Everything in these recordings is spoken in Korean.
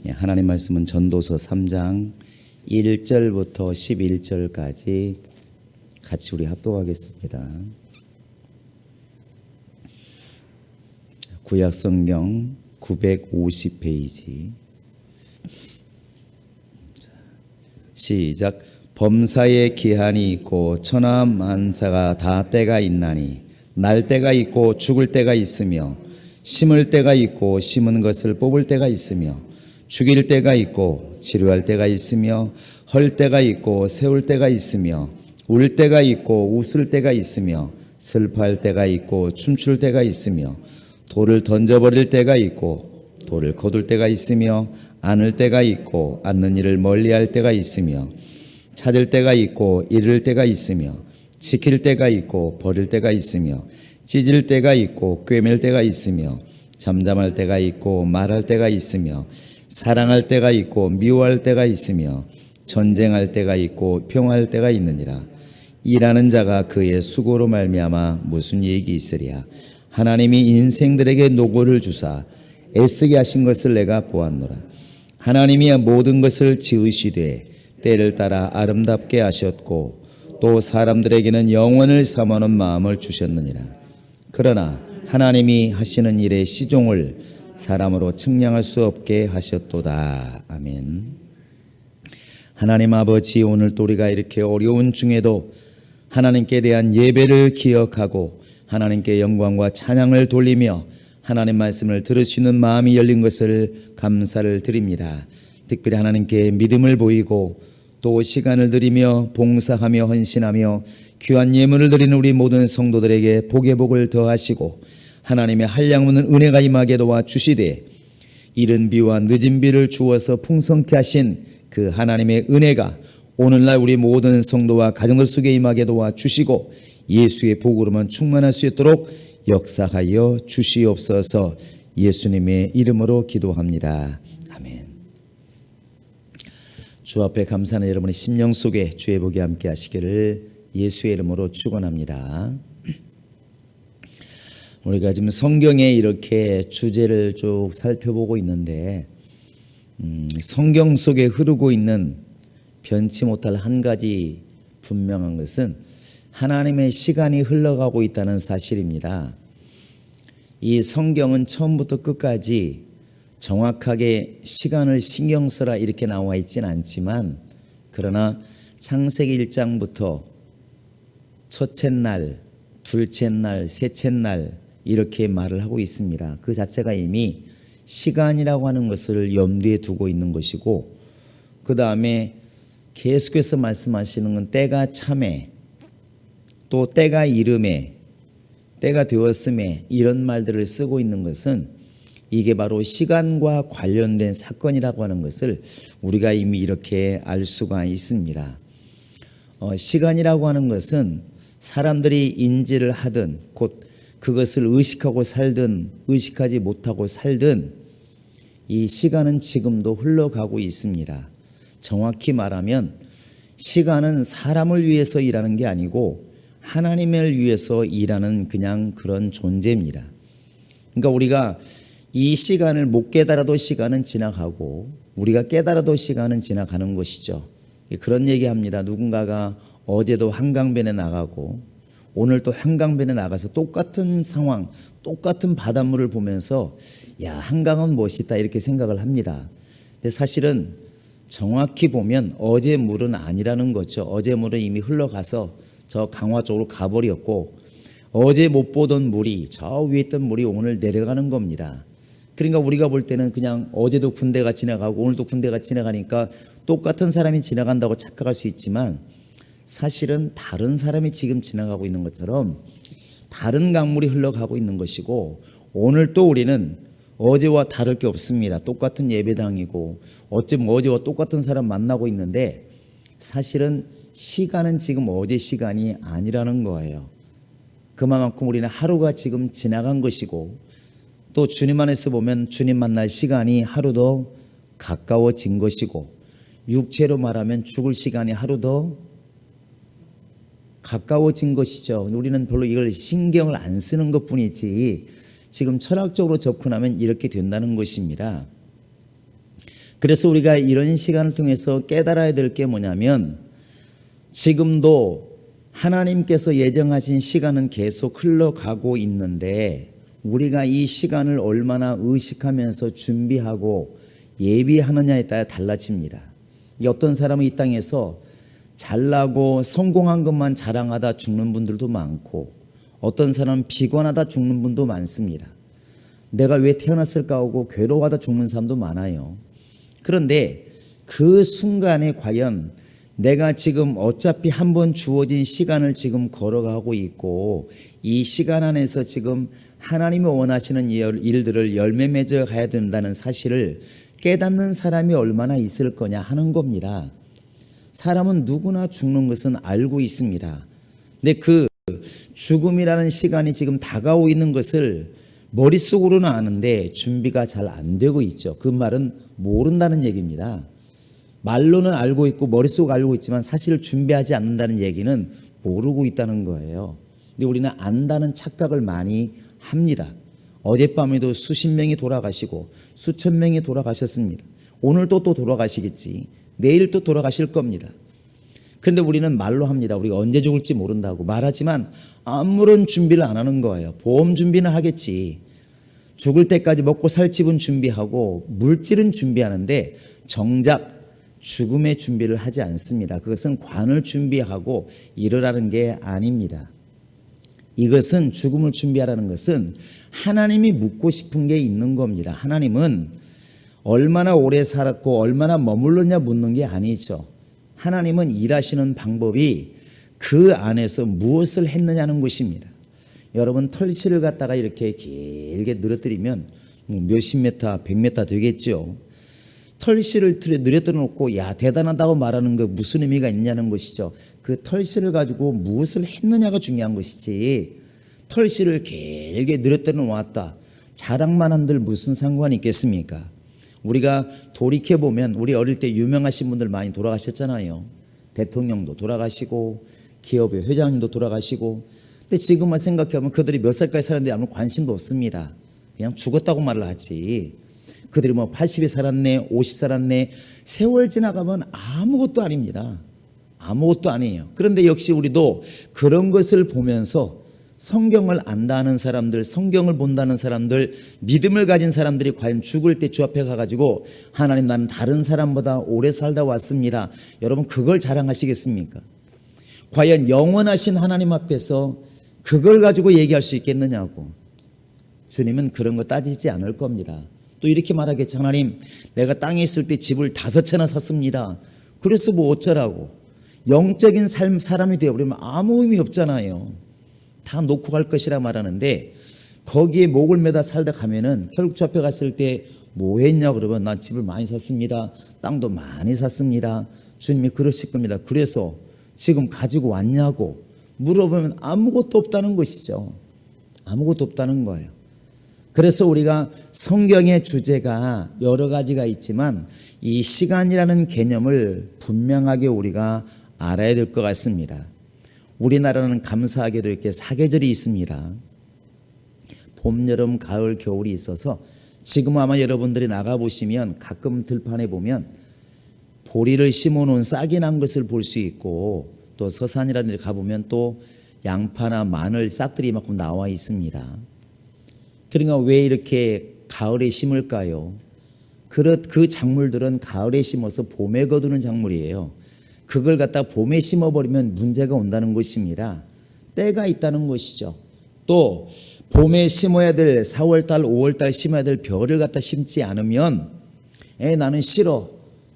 하나님 말씀은 전도서 3장 1절부터 11절까지 같이 우리 합독하겠습니다. 구약성경 950페이지. 시작. 범사에 기한이 있고 천하 만사가 다 때가 있나니 날 때가 있고 죽을 때가 있으며 심을 때가 있고 심은 것을 뽑을 때가 있으며 죽일 때가 있고 치료할 때가 있으며 헐 때가 있고 세울 때가 있으며 울 때가 있고 웃을 때가 있으며 슬퍼할 때가 있고 춤출 때가 있으며 돌을 던져버릴 때가 있고 돌을 거둘 때가 있으며 안을 때가 있고 앉는 일을 멀리할 때가 있으며 찾을 때가 있고 잃을 때가 있으며 지킬 때가 있고 버릴 때가 있으며 찢을 때가 있고 꿰맬 때가 있으며 잠잠할 때가 있고 말할 때가 있으며 사랑할 때가 있고 미워할 때가 있으며 전쟁할 때가 있고 평화할 때가 있느니라. 일하는 자가 그의 수고로 말미암아 무슨 이익이 있으랴. 하나님이 인생들에게 노고를 주사 애쓰게 하신 것을 내가 보았노라. 하나님이 모든 것을 지으시되 때를 따라 아름답게 하셨고 또 사람들에게는 영원을 삼하는 마음을 주셨느니라. 그러나 하나님이 하시는 일의 시종을 사람으로 측량할 수 없게 하셨도다. 아멘. 하나님 아버지, 오늘 또 우리가 이렇게 어려운 중에도 하나님께 대한 예배를 기억하고 하나님께 영광과 찬양을 돌리며 하나님 말씀을 들을 수 있는 마음이 열린 것을 감사를 드립니다. 특별히 하나님께 믿음을 보이고 또 시간을 드리며 봉사하며 헌신하며 귀한 예물을 드리는 우리 모든 성도들에게 복의 복을 더하시고 하나님의 한량없는 은혜가 임하게 도와주시되 이른 비와 늦은 비를 주어서 풍성케 하신 그 하나님의 은혜가 오늘날 우리 모든 성도와 가정들 속에 임하게 도와주시고 예수의 복으로만 충만할 수 있도록 역사하여 주시옵소서. 예수님의 이름으로 기도합니다. 아멘. 주 앞에 감사하는 여러분의 심령 속에 주의 복이 함께 하시기를 예수의 이름으로 축원합니다. 우리가 지금 성경에 이렇게 주제를 쭉 살펴보고 있는데 성경 속에 흐르고 있는 변치 못할 한 가지 분명한 것은 하나님의 시간이 흘러가고 있다는 사실입니다. 이 성경은 처음부터 끝까지 정확하게 시간을 신경 써라 이렇게 나와 있지는 않지만 그러나 창세기 1장부터 첫째 날, 둘째 날, 셋째 날 이렇게 말을 하고 있습니다. 그 자체가 이미 시간이라고 하는 것을 염두에 두고 있는 것이고 그 다음에 계속해서 말씀하시는 건 때가 참에 또 때가 이름에 때가 되었음에 이런 말들을 쓰고 있는 것은 이게 바로 시간과 관련된 사건이라고 하는 것을 우리가 이미 이렇게 알 수가 있습니다. 시간이라고 하는 것은 사람들이 인지를 하든 곧 그것을 의식하고 살든 의식하지 못하고 살든 이 시간은 지금도 흘러가고 있습니다. 정확히 말하면 시간은 사람을 위해서 일하는 게 아니고 하나님을 위해서 일하는 그냥 그런 존재입니다. 그러니까 우리가 이 시간을 못 깨달아도 시간은 지나가고 우리가 깨달아도 시간은 지나가는 것이죠. 그런 얘기합니다. 누군가가 어제도 한강변에 나가고 오늘 또 한강변에 나가서 똑같은 상황, 똑같은 바닷물을 보면서 야, 한강은 멋있다 이렇게 생각을 합니다. 근데 사실은 정확히 보면 어제 물은 아니라는 거죠. 어제 물은 이미 흘러가서 저 강화 쪽으로 가버렸고 어제 못 보던 물이 저 위에 있던 물이 오늘 내려가는 겁니다. 그러니까 우리가 볼 때는 그냥 어제도 군대가 지나가고 오늘도 군대가 지나가니까 똑같은 사람이 지나간다고 착각할 수 있지만 사실은 다른 사람이 지금 지나가고 있는 것처럼 다른 강물이 흘러가고 있는 것이고 오늘 또 우리는 어제와 다를 게 없습니다. 똑같은 예배당이고 어쩌면 어제와 똑같은 사람 만나고 있는데 사실은 시간은 지금 어제 시간이 아니라는 거예요. 그만큼 우리는 하루가 지금 지나간 것이고 또 주님 안에서 보면 주님 만날 시간이 하루 더 가까워진 것이고 육체로 말하면 죽을 시간이 하루 더 가까워진 것이죠. 우리는 별로 이걸 신경을 안 쓰는 것뿐이지 지금 철학적으로 접근하면 이렇게 된다는 것입니다. 그래서 우리가 이런 시간을 통해서 깨달아야 될 게 뭐냐면 지금도 하나님께서 예정하신 시간은 계속 흘러가고 있는데 우리가 이 시간을 얼마나 의식하면서 준비하고 예비하느냐에 따라 달라집니다. 어떤 사람은 이 땅에서 잘나고 성공한 것만 자랑하다 죽는 분들도 많고 어떤 사람은 비관하다 죽는 분도 많습니다. 내가 왜 태어났을까 하고 괴로워하다 죽는 사람도 많아요. 그런데 그 순간에 과연 내가 지금 어차피 한번 주어진 시간을 지금 걸어가고 있고 이 시간 안에서 지금 하나님이 원하시는 일들을 열매 맺어 가야 된다는 사실을 깨닫는 사람이 얼마나 있을 거냐 하는 겁니다. 사람은 누구나 죽는 것은 알고 있습니다. 근데 그 죽음이라는 시간이 지금 다가오고 있는 것을 머릿속으로는 아는데 준비가 잘 안 되고 있죠. 그 말은 모른다는 얘기입니다. 말로는 알고 있고 머릿속 알고 있지만 사실 준비하지 않는다는 얘기는 모르고 있다는 거예요. 근데 우리는 안다는 착각을 많이 합니다. 어젯밤에도 수십 명이 돌아가시고 수천 명이 돌아가셨습니다. 오늘도 또 돌아가시겠지. 내일 또 돌아가실 겁니다. 그런데 우리는 말로 합니다. 우리가 언제 죽을지 모른다고 말하지만 아무런 준비를 안 하는 거예요. 보험 준비는 하겠지. 죽을 때까지 먹고 살 집은 준비하고 물질은 준비하는데 정작 죽음의 준비를 하지 않습니다. 그것은 관을 준비하고 이르라는 게 아닙니다. 이것은 죽음을 준비하라는 것은 하나님이 묻고 싶은 게 있는 겁니다. 하나님은 얼마나 오래 살았고 얼마나 머물렀냐 묻는 게 아니죠. 하나님은 일하시는 방법이 그 안에서 무엇을 했느냐는 것입니다. 여러분 털실을 갖다가 이렇게 길게 늘어뜨리면 몇십 메타, 100m 되겠죠. 털실을 늘어뜨려 놓고 야 대단하다고 말하는 거 무슨 의미가 있냐는 것이죠. 그 털실을 가지고 무엇을 했느냐가 중요한 것이지 털실을 길게 늘어뜨려 놓았다 자랑만 한들 무슨 상관이 있겠습니까? 우리가 돌이켜보면 우리 어릴 때 유명하신 분들 많이 돌아가셨잖아요. 대통령도 돌아가시고 기업의 회장님도 돌아가시고. 근데 지금만 생각해보면 그들이 몇 살까지 살았는데 아무 관심도 없습니다. 그냥 죽었다고 말을 하지. 그들이 뭐 80이 살았네 50 살았네 세월 지나가면 아무것도 아닙니다. 아무것도 아니에요. 그런데 역시 우리도 그런 것을 보면서 성경을 안다는 사람들, 성경을 본다는 사람들, 믿음을 가진 사람들이 과연 죽을 때 주 앞에 가가지고 하나님 나는 다른 사람보다 오래 살다 왔습니다. 여러분 그걸 자랑하시겠습니까? 과연 영원하신 하나님 앞에서 그걸 가지고 얘기할 수 있겠느냐고. 주님은 그런 거 따지지 않을 겁니다. 또 이렇게 말하겠죠. 하나님 내가 땅에 있을 때 집을 5채나 샀습니다. 그래서 뭐 어쩌라고. 영적인 사람이 되어버리면 아무 의미 없잖아요. 다 놓고 갈 것이라 말하는데 거기에 목을 매다 살다 가면은 결국 주 앞에 갔을 때 뭐 했냐 그러면 난 집을 많이 샀습니다. 땅도 많이 샀습니다. 주님이 그러실 겁니다. 그래서 지금 가지고 왔냐고 물어보면 아무것도 없다는 것이죠. 아무것도 없다는 거예요. 그래서 우리가 성경의 주제가 여러 가지가 있지만 이 시간이라는 개념을 분명하게 우리가 알아야 될 것 같습니다. 우리나라는 감사하게도 이렇게 사계절이 있습니다. 봄, 여름, 가을, 겨울이 있어서 지금 아마 여러분들이 나가보시면 가끔 들판에 보면 보리를 심어놓은 싹이 난 것을 볼 수 있고 또 서산이라는 데 가보면 또 양파나 마늘 싹들이 이만큼 나와 있습니다. 그러니까 왜 이렇게 가을에 심을까요? 그 작물들은 가을에 심어서 봄에 거두는 작물이에요. 그걸 갖다 봄에 심어버리면 문제가 온다는 것입니다. 때가 있다는 것이죠. 또 봄에 심어야 될 4월달 5월달 심어야 될 벼를 갖다 심지 않으면 나는 싫어.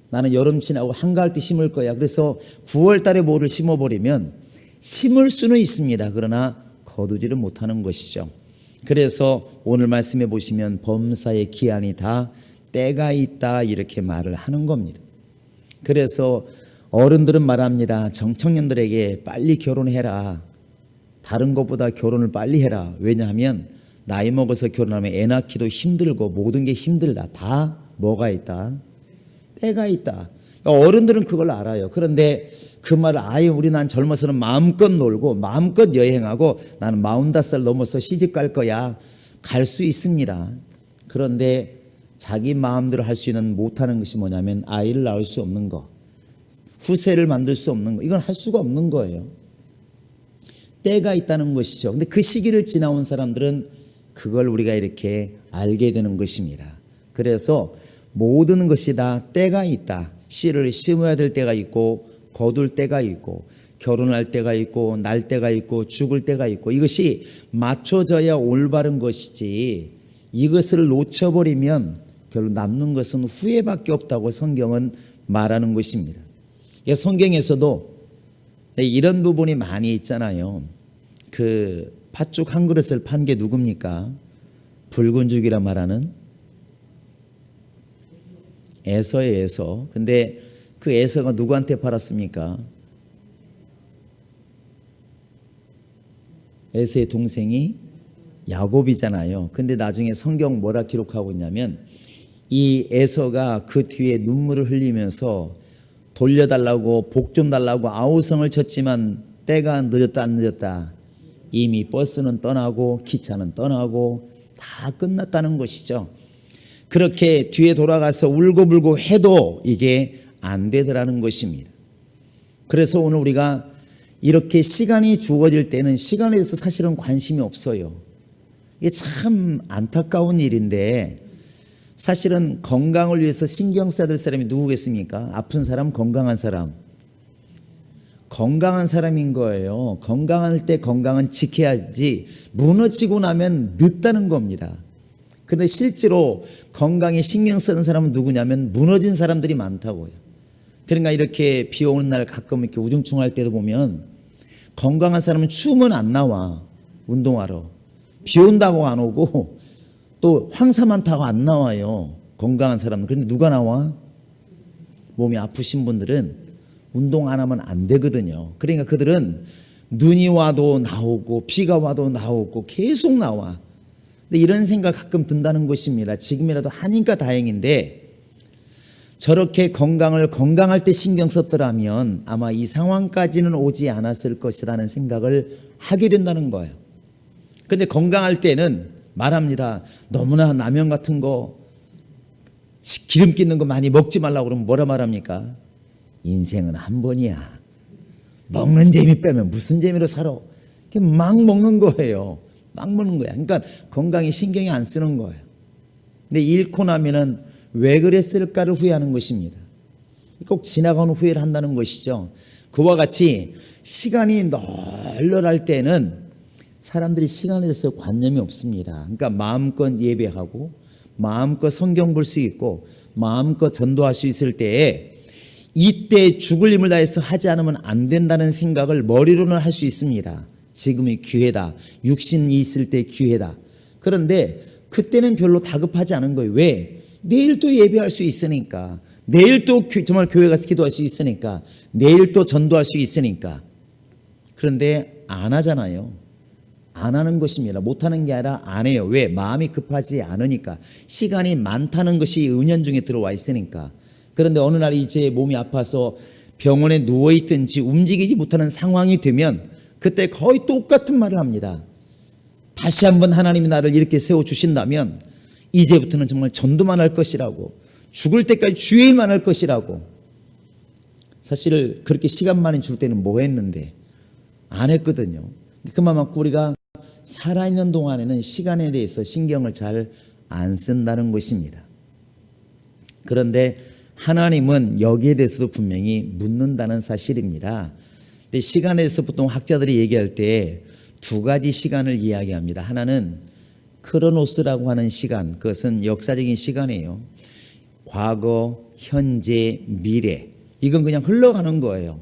나는 여름 지나고 한가할 때 심을 거야. 그래서 9월달에 뭐를 심어버리면 심을 수는 있습니다. 그러나 거두지를 못하는 것이죠. 그래서 오늘 말씀해 보시면 범사의 기한이 다 때가 있다 이렇게 말을 하는 겁니다. 그래서 어른들은 말합니다. 청년들에게 빨리 결혼해라. 다른 것보다 결혼을 빨리 해라. 왜냐하면 나이 먹어서 결혼하면 애 낳기도 힘들고 모든 게 힘들다. 다 뭐가 있다? 때가 있다. 어른들은 그걸 알아요. 그런데 그 말을 아예 우리 난 젊어서는 마음껏 놀고 마음껏 여행하고 나는 45살 넘어서 시집 갈 거야. 갈 수 있습니다. 그런데 자기 마음대로 할 수 있는 못하는 것이 뭐냐면 아이를 낳을 수 없는 거, 후세를 만들 수 없는 거, 이건 할 수가 없는 거예요. 때가 있다는 것이죠. 근데 그 시기를 지나온 사람들은 그걸 우리가 이렇게 알게 되는 것입니다. 그래서 모든 것이 다 때가 있다. 씨를 심어야 될 때가 있고 거둘 때가 있고 결혼할 때가 있고 날 때가 있고 죽을 때가 있고 이것이 맞춰져야 올바른 것이지 이것을 놓쳐버리면 결국 남는 것은 후회밖에 없다고 성경은 말하는 것입니다. 성경에서도 이런 부분이 많이 있잖아요. 그 팥죽 한 그릇을 판 게 누굽니까? 붉은 죽이라 말하는 에서의 에서. 근데 그 에서가 누구한테 팔았습니까? 에서의 동생이 야곱이잖아요. 근데 나중에 성경 뭐라 기록하고 있냐면 이 에서가 그 뒤에 눈물을 흘리면서 돌려달라고 복 좀 달라고 아우성을 쳤지만 때가 늦었다 안 늦었다. 이미 버스는 떠나고 기차는 떠나고 다 끝났다는 것이죠. 그렇게 뒤에 돌아가서 울고불고 해도 이게 안 되더라는 것입니다. 그래서 오늘 우리가 이렇게 시간이 주어질 때는 시간에 대해서 사실은 관심이 없어요. 이게 참 안타까운 일인데 사실은 건강을 위해서 신경 써야 될 사람이 누구겠습니까? 아픈 사람, 건강한 사람. 건강한 사람인 거예요. 건강할 때 건강은 지켜야지 무너지고 나면 늦다는 겁니다. 그런데 실제로 건강에 신경 쓰는 사람은 누구냐면 무너진 사람들이 많다고요. 그러니까 이렇게 비 오는 날 가끔 이렇게 우중충할 때도 보면 건강한 사람은 추우면 안 나와. 운동하러. 비 온다고 안 오고 또 황사만 타고 안 나와요. 건강한 사람은. 그런데 누가 나와? 몸이 아프신 분들은 운동 안 하면 안 되거든요. 그러니까 그들은 눈이 와도 나오고 비가 와도 나오고 계속 나와. 근데 이런 생각 가끔 든다는 것입니다. 지금이라도 하니까 다행인데 저렇게 건강을 건강할 때 신경 썼더라면 아마 이 상황까지는 오지 않았을 것이라는 생각을 하게 된다는 거예요. 그런데 건강할 때는 말합니다. 너무나 라면 같은 거 기름 끼는 거 많이 먹지 말라고 그러면 뭐라 말합니까? 인생은 한 번이야. 먹는 재미 빼면 무슨 재미로 살아? 막 먹는 거예요. 막 먹는 거야. 그러니까 건강에 신경이 안 쓰는 거예요. 근데 잃고 나면은 왜 그랬을까를 후회하는 것입니다. 꼭 지나간 후회를 한다는 것이죠. 그와 같이 시간이 널널할 때는 사람들이 시간에 대해서 관념이 없습니다. 그러니까 마음껏 예배하고 마음껏 성경 볼 수 있고 마음껏 전도할 수 있을 때에 이때 죽을 힘을 다해서 하지 않으면 안 된다는 생각을 머리로는 할 수 있습니다. 지금이 기회다. 육신이 있을 때 기회다. 그런데 그때는 별로 다급하지 않은 거예요. 왜? 내일 또 예배할 수 있으니까. 내일 또 정말 교회 가서 기도할 수 있으니까. 내일 또 전도할 수 있으니까. 그런데 안 하잖아요. 안 하는 것입니다. 못하는 게 아니라 안 해요. 왜? 마음이 급하지 않으니까. 시간이 많다는 것이 은연중에 들어와 있으니까. 그런데 어느 날 이제 몸이 아파서 병원에 누워있든지 움직이지 못하는 상황이 되면 그때 거의 똑같은 말을 합니다. 다시 한번 하나님이 나를 이렇게 세워주신다면 이제부터는 정말 전도만 할 것이라고, 죽을 때까지 주의 일만 할 것이라고. 사실 그렇게 시간 많이 줄 때는 뭐 했는데 안 했거든요. 그만큼 우리가 살아있는 동안에는 시간에 대해서 신경을 잘 안 쓴다는 것입니다. 그런데 하나님은 여기에 대해서도 분명히 묻는다는 사실입니다. 근데 시간에 대해서 보통 학자들이 얘기할 때 두 가지 시간을 이야기합니다. 하나는 크로노스라고 하는 시간, 그것은 역사적인 시간이에요. 과거, 현재, 미래, 이건 그냥 흘러가는 거예요.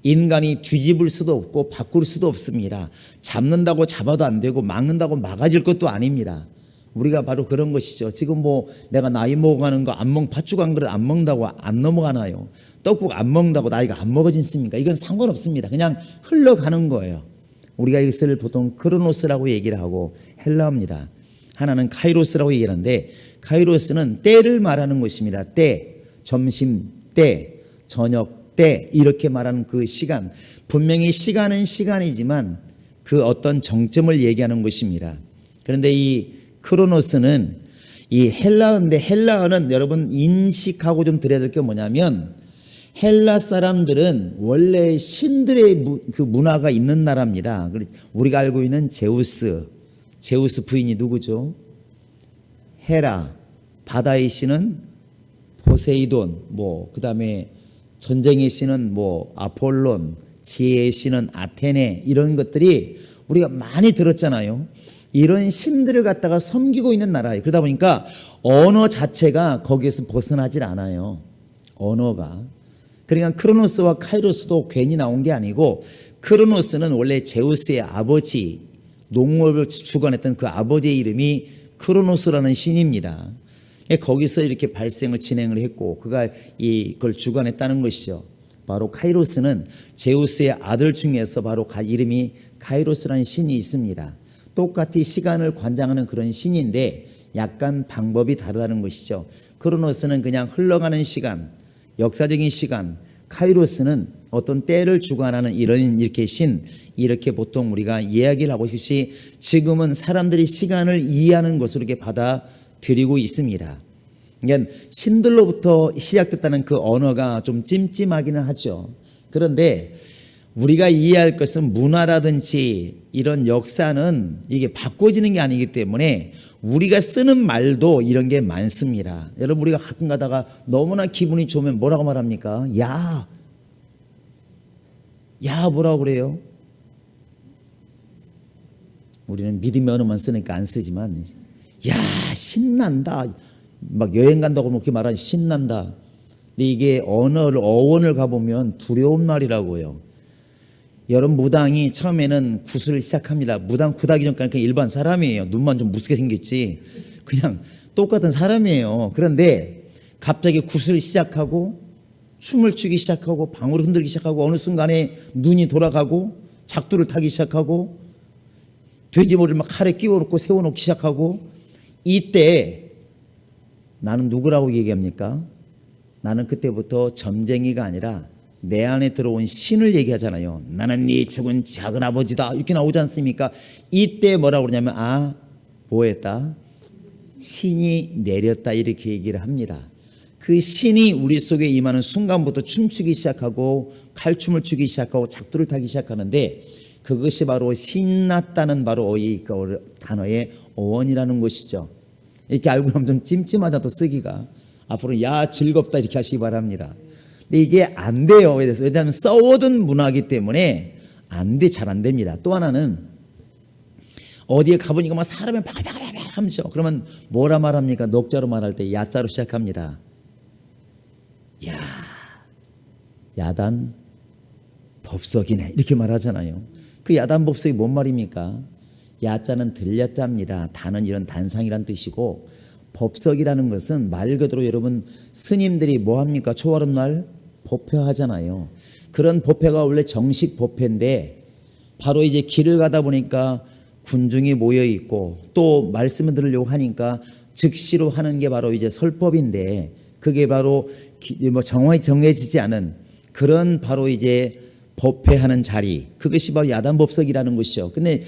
인간이 뒤집을 수도 없고 바꿀 수도 없습니다. 잡는다고 잡아도 안 되고 막는다고 막아질 것도 아닙니다. 우리가 바로 그런 것이죠. 지금 뭐 내가 나이 먹어가는 거 팥죽 한 그릇 안 먹는다고 안 넘어가나요? 떡국 안 먹는다고 나이가 안 먹어진습니까? 이건 상관없습니다. 그냥 흘러가는 거예요. 우리가 이것을 보통 크로노스라고 얘기를 하고 헬라어입니다. 하나는 카이로스라고 얘기하는데 카이로스는 때를 말하는 것입니다. 때, 점심 때, 저녁 때 이렇게 말하는 그 시간. 분명히 시간은 시간이지만 그 어떤 정점을 얘기하는 것입니다. 그런데 이 크로노스는 이 헬라어인데 헬라어는 여러분 인식하고 좀 드려야 될 게 뭐냐면 헬라 사람들은 원래 신들의 그 문화가 있는 나라입니다. 우리가 알고 있는 제우스 부인이 누구죠? 헤라. 바다의 신은 포세이돈, 그다음에 전쟁의 신은 아폴론, 지혜의 신은 아테네, 이런 것들이 우리가 많이 들었잖아요. 이런 신들을 갖다가 섬기고 있는 나라예요. 그러다 보니까 언어 자체가 거기에서 벗어나질 않아요. 언어가. 그러니까 크로노스와 카이로스도 괜히 나온 게 아니고, 크로노스는 원래 제우스의 아버지, 농업을 주관했던 그 아버지의 이름이 크로노스라는 신입니다. 거기서 이렇게 발생을 진행을 했고, 그가 이걸 주관했다는 것이죠. 바로 카이로스는 제우스의 아들 중에서 바로 이름이 카이로스라는 신이 있습니다. 똑같이 시간을 관장하는 그런 신인데 약간 방법이 다르다는 것이죠. 크로노스는 그냥 흘러가는 시간, 역사적인 시간, 카이로스는 어떤 때를 주관하는 이렇게 신, 이렇게 보통 우리가 이야기를 하고 있듯이 지금은 사람들이 시간을 이해하는 것으로 이렇게 받아들이고 있습니다. 그러니까 신들로부터 시작됐다는 그 언어가 좀 찜찜하기는 하죠. 그런데 우리가 이해할 것은 문화라든지 이런 역사는 이게 바꿔지는 게 아니기 때문에 우리가 쓰는 말도 이런 게 많습니다. 여러분, 우리가 가끔 가다가 너무나 기분이 좋으면 뭐라고 말합니까? 야 뭐라고 그래요? 우리는 믿음의 언어만 쓰니까 안 쓰지만, 야 신난다, 막 여행 간다고 그렇게 말하니 신난다. 근데 이게 어원을 가보면 두려운 말이라고요. 여러분, 무당이 처음에는 구슬을 시작합니다. 무당 굿하기 전까지 그냥 일반 사람이에요. 눈만 좀 무섭게 생겼지 그냥 똑같은 사람이에요. 그런데 갑자기 구슬을 시작하고 춤을 추기 시작하고 방울을 흔들기 시작하고 어느 순간에 눈이 돌아가고 작두를 타기 시작하고 돼지머리를 막 칼에 끼워놓고 세워놓기 시작하고, 이때 나는 누구라고 얘기합니까? 나는 그때부터 점쟁이가 아니라 내 안에 들어온 신을 얘기하잖아요. 나는 네 죽은 작은 아버지다, 이렇게 나오지 않습니까? 이때 뭐라고 그러냐면 뭐했다? 신이 내렸다, 이렇게 얘기를 합니다. 그 신이 우리 속에 임하는 순간부터 춤추기 시작하고 칼춤을 추기 시작하고 작두를 타기 시작하는데, 그것이 바로 신났다는 바로 이 단어의 어원이라는 것이죠. 이렇게 알고 나면 좀 찜찜하다 또 쓰기가. 앞으로 야 즐겁다 이렇게 하시기 바랍니다. 근데 이게 안 돼요. 왜냐하면 써오던 문화이기 때문에 잘 안 됩니다. 또 하나는 어디에 가보니까 막 사람이 바글바글 하면서, 그러면 뭐라 말합니까? 녹자로 말할 때 야자로 시작합니다. 야단 법석이네, 이렇게 말하잖아요. 그 야단 법석이 뭔 말입니까? 야자는 들야자입니다. 단은 이런 단상이란 뜻이고, 법석이라는 것은 말 그대로 여러분 스님들이 뭐합니까? 초하룻 날 법회하잖아요. 그런 법회가 원래 정식 법회인데, 바로 이제 길을 가다 보니까 군중이 모여 있고 또 말씀을 들으려고 하니까 즉시로 하는 게 바로 이제 설법인데, 그게 바로 정해지지 않은 그런 바로 이제 법회하는 자리, 그것이 바로 야단법석이라는 것이죠. 근데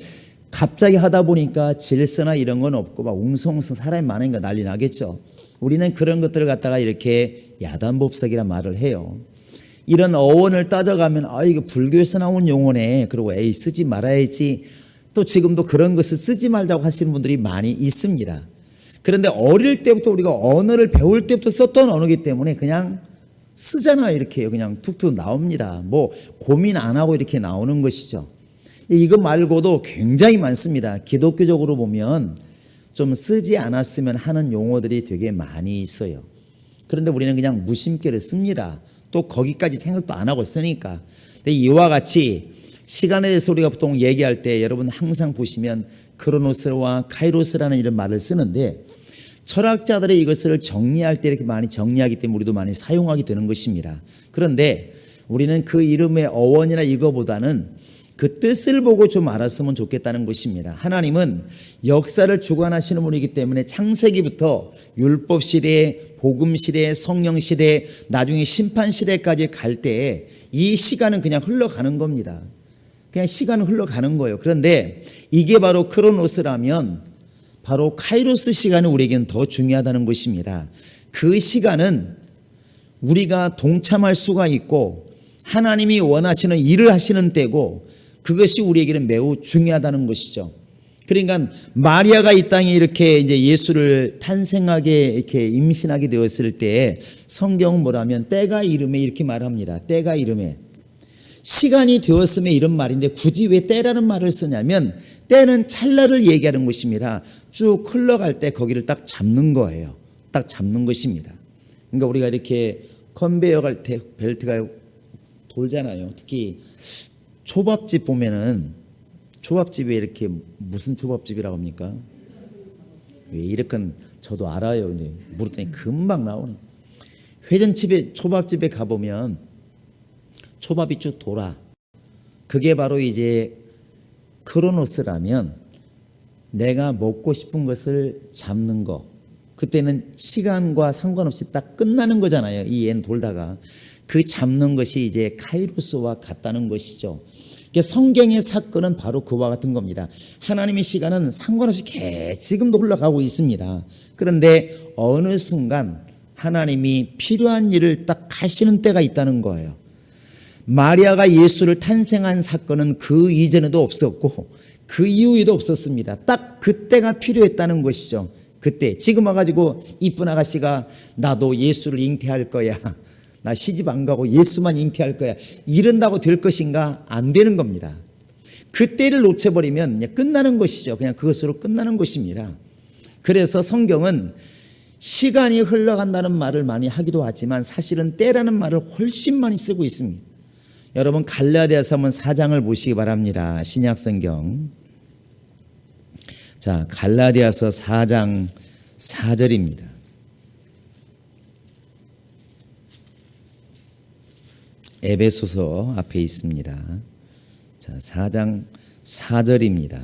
갑자기 하다 보니까 질서나 이런 건 없고 막 웅성웅성 사람이 많으니까 난리 나겠죠. 우리는 그런 것들을 갖다가 이렇게 야단법석이란 말을 해요. 이런 어원을 따져가면 이거 불교에서 나온 용어네, 그리고 쓰지 말아야지, 또 지금도 그런 것을 쓰지 말자고 하시는 분들이 많이 있습니다. 그런데 어릴 때부터 우리가 언어를 배울 때부터 썼던 언어이기 때문에 그냥 쓰잖아요. 이렇게 그냥 툭툭 나옵니다. 고민 안 하고 이렇게 나오는 것이죠. 이거 말고도 굉장히 많습니다. 기독교적으로 보면 좀 쓰지 않았으면 하는 용어들이 되게 많이 있어요. 그런데 우리는 그냥 무심결에 씁니다. 또 거기까지 생각도 안 하고 쓰니까. 근데 이와 같이 시간에 대해서 우리가 보통 얘기할 때 여러분 항상 보시면 크로노스와 카이로스라는 이런 말을 쓰는데, 철학자들이 이것을 정리할 때 이렇게 많이 정리하기 때문에 우리도 많이 사용하게 되는 것입니다. 그런데 우리는 그 이름의 어원이나 이거보다는 그 뜻을 보고 좀 알았으면 좋겠다는 것입니다. 하나님은 역사를 주관하시는 분이기 때문에 창세기부터 율법 시대, 복음 시대, 성령 시대, 나중에 심판 시대까지 갈 때에 이 시간은 그냥 흘러가는 겁니다. 그냥 시간은 흘러가는 거예요. 그런데 이게 바로 크로노스라면 바로 카이로스 시간이 우리에게는 더 중요하다는 것입니다. 그 시간은 우리가 동참할 수가 있고 하나님이 원하시는 일을 하시는 때고 그것이 우리에게는 매우 중요하다는 것이죠. 그러니까 마리아가 이 땅에 이렇게 이제 예수를 탄생하게 이렇게 임신하게 되었을 때 성경은 뭐라면 때가 이름에 이렇게 말합니다. 때가 이름에 시간이 되었음에 이런 말인데 굳이 왜 때라는 말을 쓰냐면 때는 찰나를 얘기하는 것입니다. 쭉 흘러갈 때 거기를 딱 잡는 거예요. 딱 잡는 것입니다. 그러니까 우리가 이렇게 컨베이어 갈 때 벨트가 돌잖아요. 특히 초밥집 보면은 초밥집에 이렇게 무슨 초밥집이라고 합니까? 왜 이렇게 저도 알아요. 근데 물었더니 금방 나오네. 회전집에 초밥집에 가보면 초밥이 쭉 돌아. 그게 바로 이제 크로노스라면 내가 먹고 싶은 것을 잡는 거. 그때는 시간과 상관없이 딱 끝나는 거잖아요. 이 엔 돌다가. 그 잡는 것이 이제 카이로스와 같다는 것이죠. 성경의 사건은 바로 그와 같은 겁니다. 하나님의 시간은 상관없이 지금도 흘러가고 있습니다. 그런데 어느 순간 하나님이 필요한 일을 딱 하시는 때가 있다는 거예요. 마리아가 예수를 탄생한 사건은 그 이전에도 없었고 그 이후에도 없었습니다. 딱 그때가 필요했다는 것이죠. 그때 지금 와가지고 이쁜 아가씨가 나도 예수를 잉태할 거야, 나 시집 안 가고 예수만 잉태할 거야, 이런다고 될 것인가? 안 되는 겁니다. 그때를 놓쳐버리면 그냥 끝나는 것이죠. 그냥 그것으로 끝나는 것입니다. 그래서 성경은 시간이 흘러간다는 말을 많이 하기도 하지만 사실은 때라는 말을 훨씬 많이 쓰고 있습니다. 여러분 갈라디아서 한번 4장을 보시기 바랍니다. 신약성경. 자, 갈라디아서 4장 4절입니다. 에베소서 앞에 있습니다. 자, 4장 4절입니다.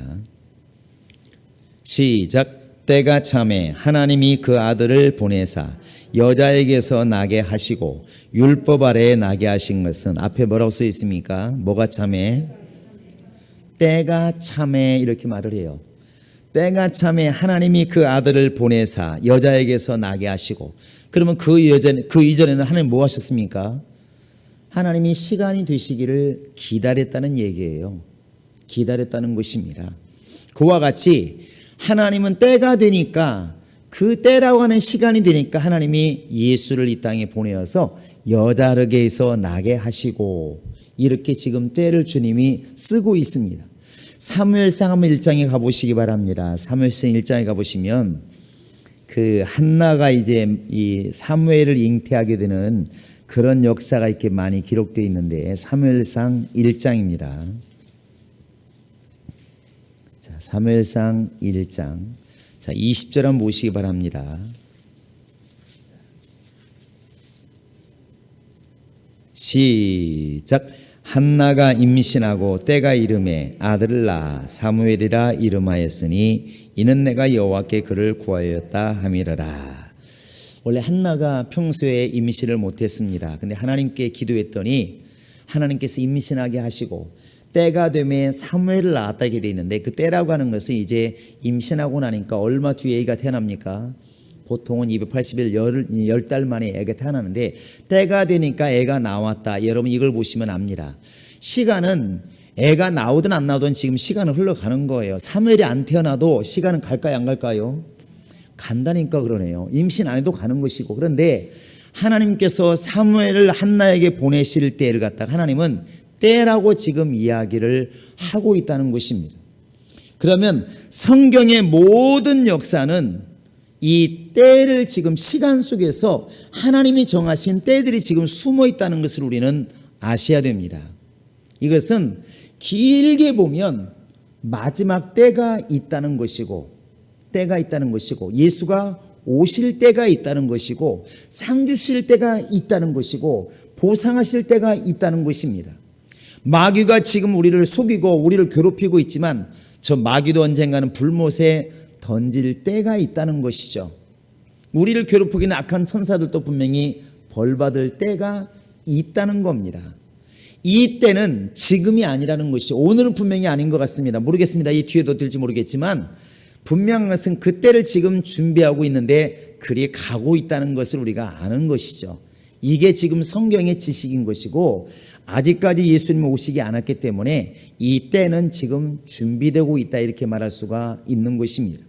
시작. 때가 참에 하나님이 그 아들을 보내사 여자에게서 나게 하시고 율법 아래에 나게 하신 것은 앞에 뭐라고 써 있습니까? 뭐가 참에? 때가 참에 이렇게 말을 해요. 때가 참에 하나님이 그 아들을 보내사 여자에게서 나게 하시고, 그러면 그 이전에는 하나님 뭐 하셨습니까? 하나님이 시간이 되시기를 기다렸다는 얘기예요. 기다렸다는 것입니다. 그와 같이 하나님은 때가 되니까, 그 때라고 하는 시간이 되니까 하나님이 예수를 이 땅에 보내어서 여자에게서 나게 하시고, 이렇게 지금 때를 주님이 쓰고 있습니다. 사무엘상 한번 1장에 가보시기 바랍니다. 사무엘상 1장에 가보시면 그 한나가 이제 이 사무엘을 잉태하게 되는 그런 역사가 이렇게 많이 기록되어 있는데, 사무엘상 1장입니다. 자, 사무엘상 1장. 자, 20절 한번 보시기 바랍니다. 시작. 한나가 임신하고 때가 이름에 아들을 낳아 사무엘이라 이름하였으니 이는 내가 여호와께 그를 구하였다 함이러라. 원래 한나가 평소에 임신을 못했습니다. 근데 하나님께 기도했더니 하나님께서 임신하게 하시고 때가 되면 사무엘을 낳았다게 되어 있는데, 그 때라고 하는 것은 이제 임신하고 나니까 얼마 뒤에 애가 태어납니까? 보통은 280일 10달 만에 애가 태어나는데, 때가 되니까 애가 나왔다. 여러분 이걸 보시면 압니다. 시간은 애가 나오든 안 나오든 지금 시간은 흘러가는 거예요. 사무엘이 안 태어나도 시간은 갈까요, 안 갈까요? 간다니까 그러네요. 임신 안 해도 가는 것이고. 그런데 하나님께서 사무엘을 한나에게 보내실 때를 갖다가 하나님은 때라고 지금 이야기를 하고 있다는 것입니다. 그러면 성경의 모든 역사는 이 때를 지금 시간 속에서 하나님이 정하신 때들이 지금 숨어 있다는 것을 우리는 아셔야 됩니다. 이것은 길게 보면 마지막 때가 있다는 것이고, 때가 있다는 것이고, 예수가 오실 때가 있다는 것이고, 상 주실 때가 있다는 것이고, 보상하실 때가 있다는 것입니다. 마귀가 지금 우리를 속이고 우리를 괴롭히고 있지만 저 마귀도 언젠가는 불못에 던질 때가 있다는 것이죠. 우리를 괴롭히기는 악한 천사들도 분명히 벌받을 때가 있다는 겁니다. 이 때는 지금이 아니라는 것이죠. 오늘은 분명히 아닌 것 같습니다. 모르겠습니다. 이 뒤에도 될지 모르겠지만 분명한 것은 그때를 지금 준비하고 있는데 그리 가고 있다는 것을 우리가 아는 것이죠. 이게 지금 성경의 지식인 것이고 아직까지 예수님이 오시지 않았기 때문에 이 때는 지금 준비되고 있다 이렇게 말할 수가 있는 것입니다.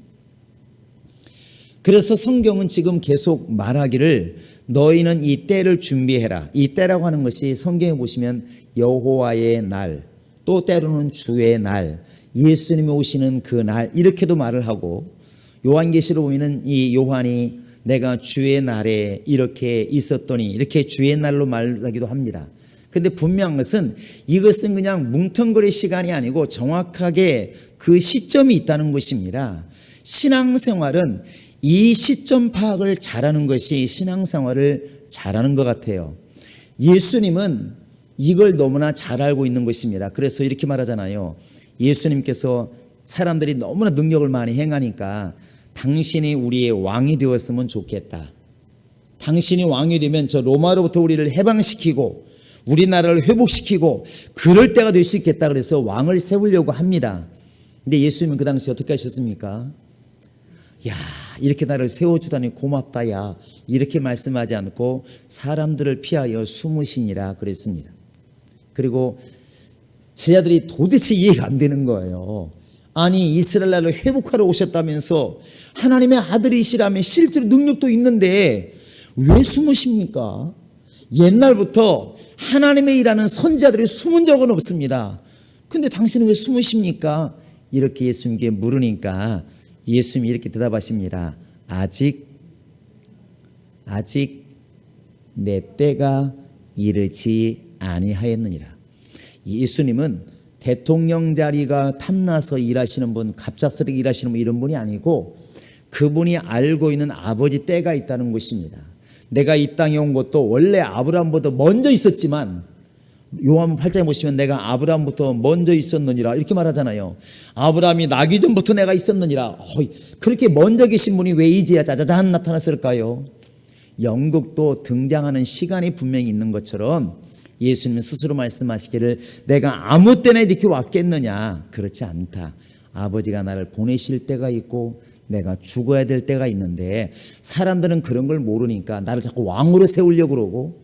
그래서 성경은 지금 계속 말하기를 너희는 이 때를 준비해라. 이 때라고 하는 것이 성경에 보시면 여호와의 날, 또 때로는 주의 날, 예수님이 오시는 그 날 이렇게도 말을 하고 요한계시로 보면 이 요한이 내가 주의 날에 이렇게 있었더니 이렇게 주의 날로 말하기도 합니다. 근데 분명한 것은 이것은 그냥 뭉텅거릴 시간이 아니고 정확하게 그 시점이 있다는 것입니다. 신앙생활은 이 시점 파악을 잘하는 것이 신앙생활을 잘하는 것 같아요. 예수님은 이걸 너무나 잘 알고 있는 것입니다. 그래서 이렇게 말하잖아요. 예수님께서 사람들이 너무나 능력을 많이 행하니까 당신이 우리의 왕이 되었으면 좋겠다. 당신이 왕이 되면 저 로마로부터 우리를 해방시키고 우리나라를 회복시키고 그럴 때가 될 수 있겠다. 그래서 왕을 세우려고 합니다. 근데 예수님은 그 당시 어떻게 하셨습니까? 야, 이렇게 나를 세워주다니 고맙다 야 이렇게 말씀하지 않고 사람들을 피하여 숨으시니라 그랬습니다. 그리고 제자들이 도대체 이해가 안 되는 거예요. 아니 이스라엘 나라를 회복하러 오셨다면서 하나님의 아들이시라면 실제로 능력도 있는데 왜 숨으십니까? 옛날부터 하나님의 일하는 선지자들이 숨은 적은 없습니다. 근데 당신은 왜 숨으십니까? 이렇게 예수님께 물으니까 예수님이 이렇게 대답하십니다. 아직 내 때가 이르지 아니하였느니라. 예수님은 대통령 자리가 탐나서 일하시는 분, 갑작스럽게 일하시는 분 이런 분이 아니고 그분이 알고 있는 아버지 때가 있다는 것입니다. 내가 이 땅에 온 것도 원래 아브라함보다 먼저 있었지만 요한복음 8장에 보시면 내가 아브라함부터 먼저 있었느니라 이렇게 말하잖아요. 아브라함이 나기 전부터 내가 있었느니라. 그렇게 먼저 계신 분이 왜 이제야 짜자잔 나타났을까요? 영국도 등장하는 시간이 분명히 있는 것처럼 예수님은 스스로 말씀하시기를 내가 아무 때나 이렇게 왔겠느냐. 그렇지 않다. 아버지가 나를 보내실 때가 있고 내가 죽어야 될 때가 있는데 사람들은 그런 걸 모르니까 나를 자꾸 왕으로 세우려고 그러고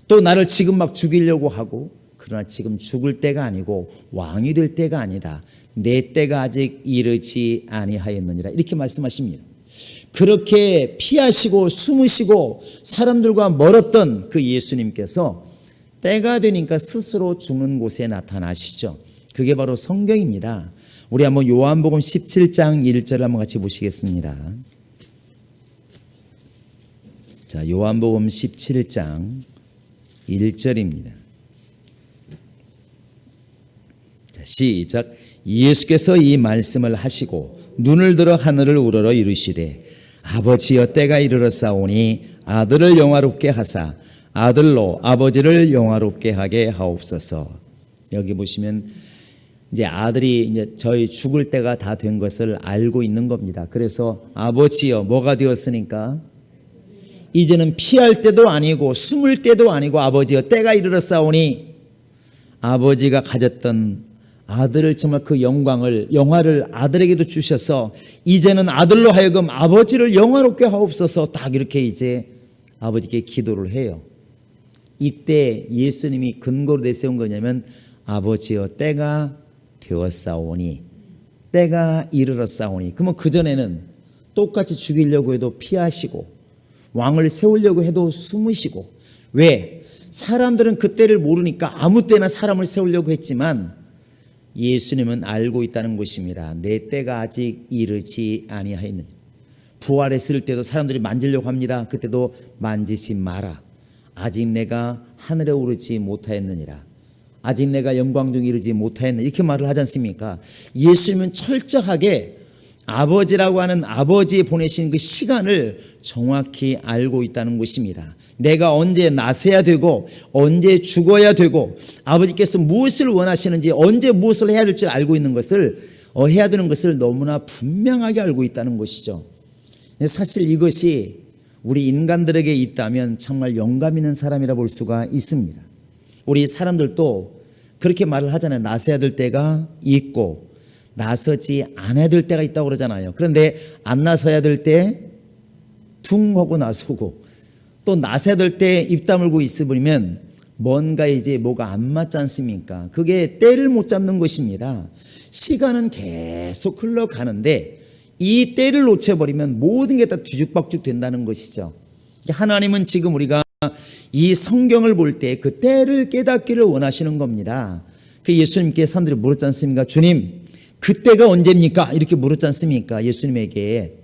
또 나를 지금 막 죽이려고 하고 그러나 지금 죽을 때가 아니고 왕이 될 때가 아니다. 내 때가 아직 이르지 아니하였느니라 이렇게 말씀하십니다. 그렇게 피하시고 숨으시고 사람들과 멀었던 그 예수님께서 때가 되니까 스스로 죽는 곳에 나타나시죠. 그게 바로 성경입니다. 우리 한번 요한복음 17장 1절을 한번 같이 보시겠습니다. 자, 요한복음 17장 1절입니다. 자, 시작. 예수께서 이 말씀을 하시고 눈을 들어 하늘을 우러러 이르시되 아버지여 때가 이르렀사오니 아들을 영화롭게 하사 아들로 아버지를 영화롭게 하게 하옵소서. 여기 보시면 이제 아들이 이제 저희 죽을 때가 다 된 것을 알고 있는 겁니다. 그래서 아버지여 뭐가 되었으니까 이제는 피할 때도 아니고 숨을 때도 아니고 아버지여 때가 이르렀사오니 아버지가 가졌던 아들을 정말 그 영화를 아들에게도 주셔서 이제는 아들로 하여금 아버지를 영화롭게 하옵소서 딱 이렇게 이제 아버지께 기도를 해요. 이때 예수님이 근거로 내세운 거냐면 아버지여 때가 되었사오니 때가 이르렀사오니 그러면 그전에는 똑같이 죽이려고 해도 피하시고 왕을 세우려고 해도 숨으시고 왜? 사람들은 그때를 모르니까 아무 때나 사람을 세우려고 했지만 예수님은 알고 있다는 것입니다. 내 때가 아직 이르지 아니하였느니 부활했을 때도 사람들이 만지려고 합니다. 그때도 만지지 마라. 아직 내가 하늘에 오르지 못하였느니라. 아직 내가 영광 중에 이르지 못하였느니라. 이렇게 말을 하지 않습니까? 예수님은 철저하게 아버지라고 하는 아버지의 보내신 그 시간을 정확히 알고 있다는 것입니다. 내가 언제 나서야 되고 언제 죽어야 되고 아버지께서 무엇을 원하시는지 언제 무엇을 해야 될지 알고 있는 것을 해야 되는 것을 너무나 분명하게 알고 있다는 것이죠. 사실 이것이 우리 인간들에게 있다면 정말 영감 있는 사람이라 볼 수가 있습니다. 우리 사람들도 그렇게 말을 하잖아요. 나서야 될 때가 있고 나서지 않아야 될 때가 있다고 그러잖아요. 그런데 안 나서야 될 때 퉁 하고 나서고, 또 나서야 될 때 입 다물고 있어버리면 뭔가 이제 뭐가 안 맞지 않습니까? 그게 때를 못 잡는 것입니다. 시간은 계속 흘러가는데 이 때를 놓쳐버리면 모든 게 다 뒤죽박죽 된다는 것이죠. 하나님은 지금 우리가 이 성경을 볼 때 그 때를 깨닫기를 원하시는 겁니다. 그 예수님께 사람들이 물었지 않습니까? 주님, 그때가 언제입니까? 이렇게 물었지 않습니까? 예수님에게.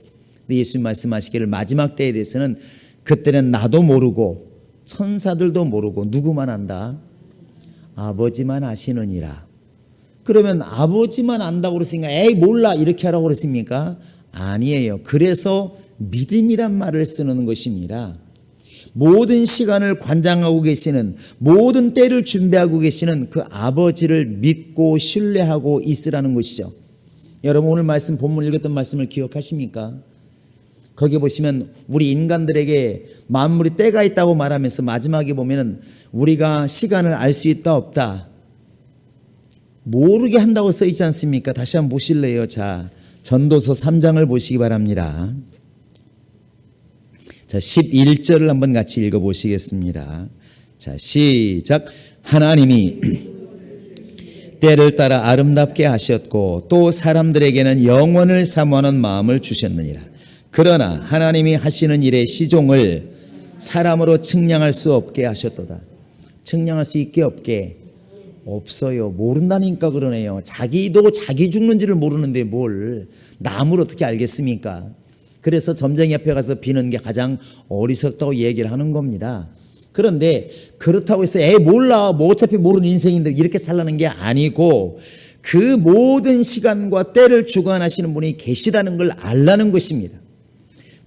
근데 예수님 말씀하시기를 마지막 때에 대해서는 그때는 나도 모르고 천사들도 모르고 누구만 안다? 아버지만 아시느니라. 그러면 아버지만 안다고 그랬으니까 에이 몰라 이렇게 하라고 그랬습니까? 아니에요. 그래서 믿음이란 말을 쓰는 것입니다. 모든 시간을 관장하고 계시는, 모든 때를 준비하고 계시는 그 아버지를 믿고 신뢰하고 있으라는 것이죠. 여러분 오늘 말씀 본문 읽었던 말씀을 기억하십니까? 거기 보시면 우리 인간들에게 만물이 때가 있다고 말하면서 마지막에 보면은 우리가 시간을 알 수 있다 없다 모르게 한다고 써 있지 않습니까? 다시 한번 보실래요? 자, 전도서 3장을 보시기 바랍니다. 자, 11절을 한번 같이 읽어보시겠습니다. 자, 시작. 하나님이 때를 따라 아름답게 하셨고 또 사람들에게는 영원을 사모하는 마음을 주셨느니라. 그러나 하나님이 하시는 일의 시종을 사람으로 측량할 수 없게 하셨도다. 측량할 수 있게 없게 없어요. 모른다니까 그러네요. 자기도 자기 죽는지를 모르는데 뭘 남을 어떻게 알겠습니까? 그래서 점쟁이 앞에 가서 비는 게 가장 어리석다고 얘기를 하는 겁니다. 그런데 그렇다고 해서 에이 몰라 뭐 어차피 모르는 인생인데 이렇게 살라는 게 아니고 그 모든 시간과 때를 주관하시는 분이 계시다는 걸 알라는 것입니다.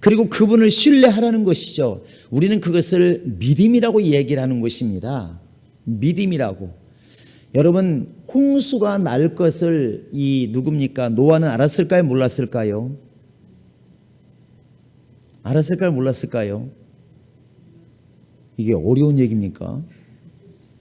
그리고 그분을 신뢰하라는 것이죠. 우리는 그것을 믿음이라고 얘기를 하는 것입니다. 믿음이라고. 여러분 홍수가 날 것을 이 누굽니까? 노아는 알았을까요? 몰랐을까요? 알았을까요? 몰랐을까요? 이게 어려운 얘기입니까?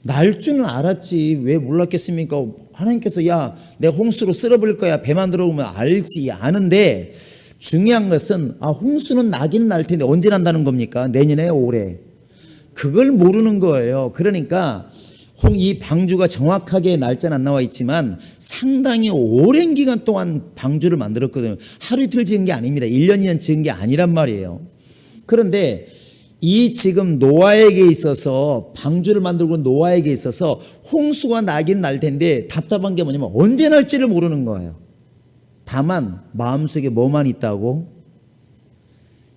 날 줄은 알았지 왜 몰랐겠습니까? 하나님께서 야 내가 홍수로 쓸어버릴 거야 배만 들어오면 알지 아는데 중요한 것은 홍수는 나긴 날 텐데 언제 난다는 겁니까? 내년에 올해. 그걸 모르는 거예요. 그러니까 이 방주가 정확하게 날짜는 안 나와 있지만 상당히 오랜 기간 동안 방주를 만들었거든요. 하루 이틀 지은 게 아닙니다. 1년 2년 지은 게 아니란 말이에요. 그런데 이 지금 노아에게 있어서 방주를 만들고 노아에게 있어서 홍수가 나긴 날 텐데 답답한 게 뭐냐면 언제 날지를 모르는 거예요. 다만 마음속에 뭐만 있다고?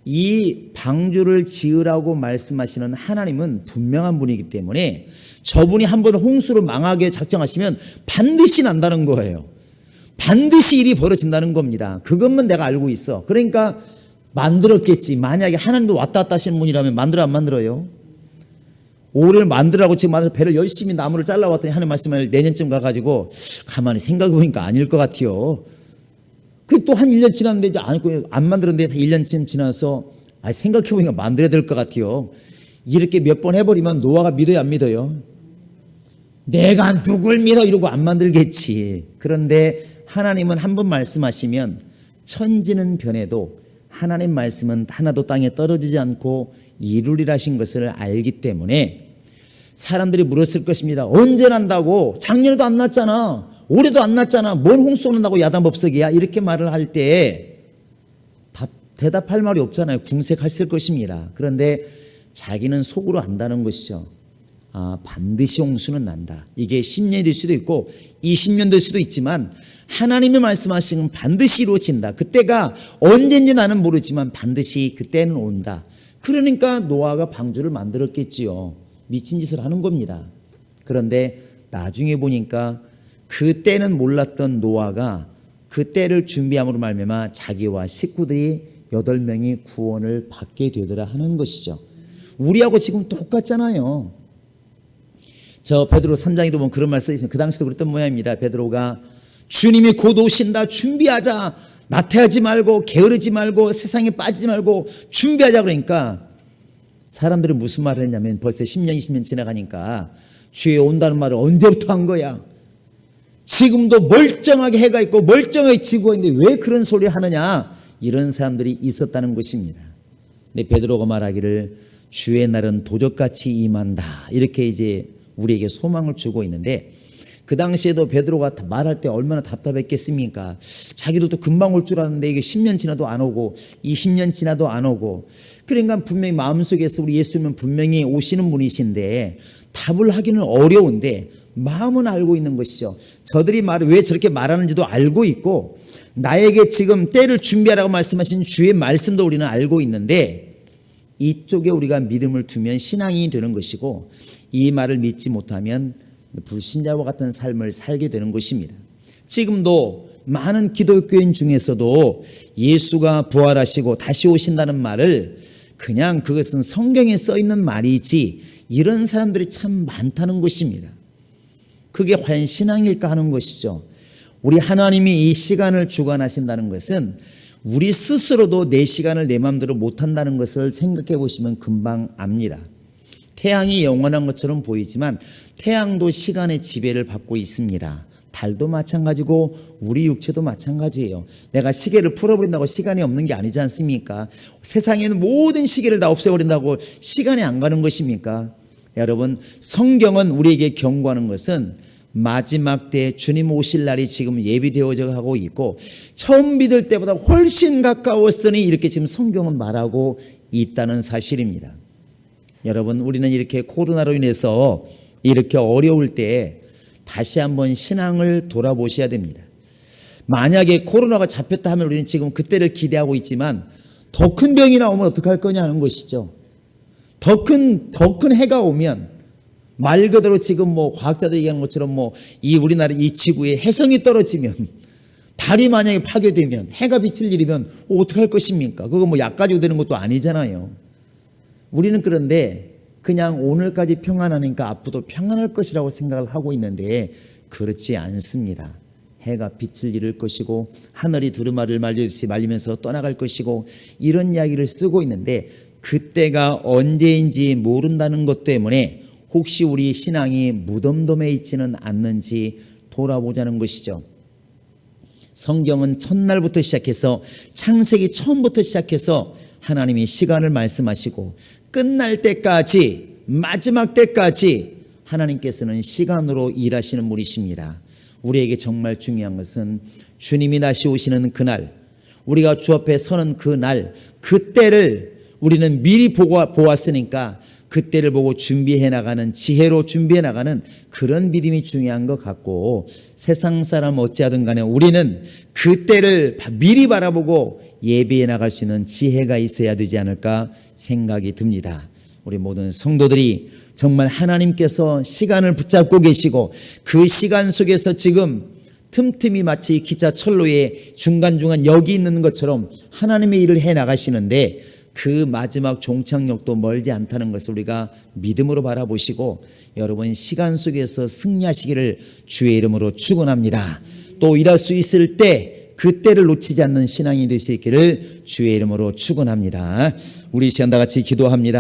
이 방주를 지으라고 말씀하시는 하나님은 분명한 분이기 때문에 저분이 한번 홍수를 망하게 작정하시면 반드시 난다는 거예요. 반드시 일이 벌어진다는 겁니다. 그것만 내가 알고 있어. 그러니까 만들었겠지. 만약에 하나님도 왔다 갔다 하시는 분이라면 만들어 안 만들어요? 올해를 만들라고 지금 배를 열심히 나무를 잘라왔더니 하나님 말씀을 내년쯤 가가지고 가만히 생각해보니까 아닐 것 같아요. 그 또 한 1년 지났는데 이제 안 만들었는데 1년쯤 지나서 생각해보니까 만들어야 될 것 같아요. 이렇게 몇 번 해버리면 노아가 믿어요 안 믿어요? 내가 누굴 믿어 이러고 안 만들겠지. 그런데 하나님은 한 번 말씀하시면 천지는 변해도 하나님 말씀은 하나도 땅에 떨어지지 않고 이루리라 하신 것을 알기 때문에 사람들이 물었을 것입니다. 언제 난다고? 작년에도 안 났잖아. 올해도 안 났잖아. 뭔 홍수 난다고 야단법석이야? 이렇게 말을 할 때 대답할 말이 없잖아요. 궁색했을 것입니다. 그런데 자기는 속으로 안다는 것이죠. 반드시 홍수는 난다. 이게 10년이 될 수도 있고 20년 될 수도 있지만 하나님이 말씀하시는 반드시 이루어진다. 그때가 언제인지 나는 모르지만 반드시 그때는 온다. 그러니까 노아가 방주를 만들었겠지요. 미친 짓을 하는 겁니다. 그런데 나중에 보니까 그때는 몰랐던 노아가 그때를 준비함으로 말미암아 자기와 식구들이 8명이 구원을 받게 되더라 하는 것이죠. 우리하고 지금 똑같잖아요. 저 베드로 3장에도 보면 그런 말 써있어요. 그 당시도 그랬던 모양입니다. 베드로가 주님이 곧 오신다. 준비하자. 나태하지 말고 게으르지 말고 세상에 빠지지 말고 준비하자. 그러니까 사람들이 무슨 말을 했냐면 벌써 10년 20년 지나가니까 주의 온다는 말을 언제부터 한 거야? 지금도 멀쩡하게 해가 있고 멀쩡하게 지구가 있는데 왜 그런 소리 하느냐, 이런 사람들이 있었다는 것입니다. 근데 베드로가 말하기를 주의 날은 도적같이 임한다, 이렇게 이제 우리에게 소망을 주고 있는데, 그 당시에도 베드로가 말할 때 얼마나 답답했겠습니까? 자기도 또 금방 올 줄 알았는데 이게 10년 지나도 안 오고 20년 지나도 안 오고, 그러니까 분명히 마음속에서 우리 예수님은 분명히 오시는 분이신데 답을 하기는 어려운데 마음은 알고 있는 것이죠. 저들이 왜 저렇게 말하는지도 알고 있고, 나에게 지금 때를 준비하라고 말씀하신 주의 말씀도 우리는 알고 있는데, 이쪽에 우리가 믿음을 두면 신앙이 되는 것이고, 이 말을 믿지 못하면 불신자와 같은 삶을 살게 되는 것입니다. 지금도 많은 기독교인 중에서도 예수가 부활하시고 다시 오신다는 말을 그냥 그것은 성경에 써 있는 말이지, 이런 사람들이 참 많다는 것입니다. 그게 과연 신앙일까 하는 것이죠. 우리 하나님이 이 시간을 주관하신다는 것은 우리 스스로도 내 시간을 내 마음대로 못한다는 것을 생각해 보시면 금방 압니다. 태양이 영원한 것처럼 보이지만 태양도 시간의 지배를 받고 있습니다. 달도 마찬가지고 우리 육체도 마찬가지예요. 내가 시계를 풀어버린다고 시간이 없는 게 아니지 않습니까? 세상에는 모든 시계를 다 없애버린다고 시간이 안 가는 것입니까? 여러분, 성경은 우리에게 경고하는 것은 마지막 때 주님 오실 날이 지금 예비되어져 가고 있고, 처음 믿을 때보다 훨씬 가까웠으니, 이렇게 지금 성경은 말하고 있다는 사실입니다. 여러분, 우리는 이렇게 코로나로 인해서 이렇게 어려울 때 다시 한번 신앙을 돌아보셔야 됩니다. 만약에 코로나가 잡혔다 하면 우리는 지금 그때를 기대하고 있지만 더 큰 병이 나오면 어떡할 거냐 하는 것이죠. 더 큰 해가 오면, 말 그대로 지금 과학자들이 얘기하는 것처럼 이 우리나라 이 지구에 혜성이 떨어지면, 달이 만약에 파괴되면, 해가 비칠 일이면 어떡할 것입니까? 그거 약 가지고 되는 것도 아니잖아요. 우리는 그런데 그냥 오늘까지 평안하니까 앞으로도 평안할 것이라고 생각을 하고 있는데 그렇지 않습니다. 해가 빛을 잃을 것이고 하늘이 두루마리를 말리듯이 말리면서 떠나갈 것이고, 이런 이야기를 쓰고 있는데 그때가 언제인지 모른다는 것 때문에 혹시 우리 신앙이 무덤덤해 있지는 않는지 돌아보자는 것이죠. 성경은 첫날부터 시작해서 창세기 처음부터 시작해서 하나님이 시간을 말씀하시고 끝날 때까지, 마지막 때까지 하나님께서는 시간으로 일하시는 분이십니다. 우리에게 정말 중요한 것은 주님이 다시 오시는 그날, 우리가 주 앞에 서는 그날, 그때를 우리는 미리 보았으니까 그때를 보고 준비해 나가는, 지혜로 준비해 나가는 그런 믿음이 중요한 것 같고, 세상 사람 어찌하든 간에 우리는 그때를 미리 바라보고 예비해 나갈 수 있는 지혜가 있어야 되지 않을까 생각이 듭니다. 우리 모든 성도들이 정말 하나님께서 시간을 붙잡고 계시고, 그 시간 속에서 지금 틈틈이 마치 기차 철로에 중간중간 역이 있는 것처럼 하나님의 일을 해 나가시는데, 그 마지막 종착역도 멀지 않다는 것을 우리가 믿음으로 바라보시고, 여러분 시간 속에서 승리하시기를 주의 이름으로 축원합니다. 또 일할 수 있을 때 그때를 놓치지 않는 신앙이 될 수 있기를 주의 이름으로 축원합니다. 우리 시간 다 같이 기도합니다.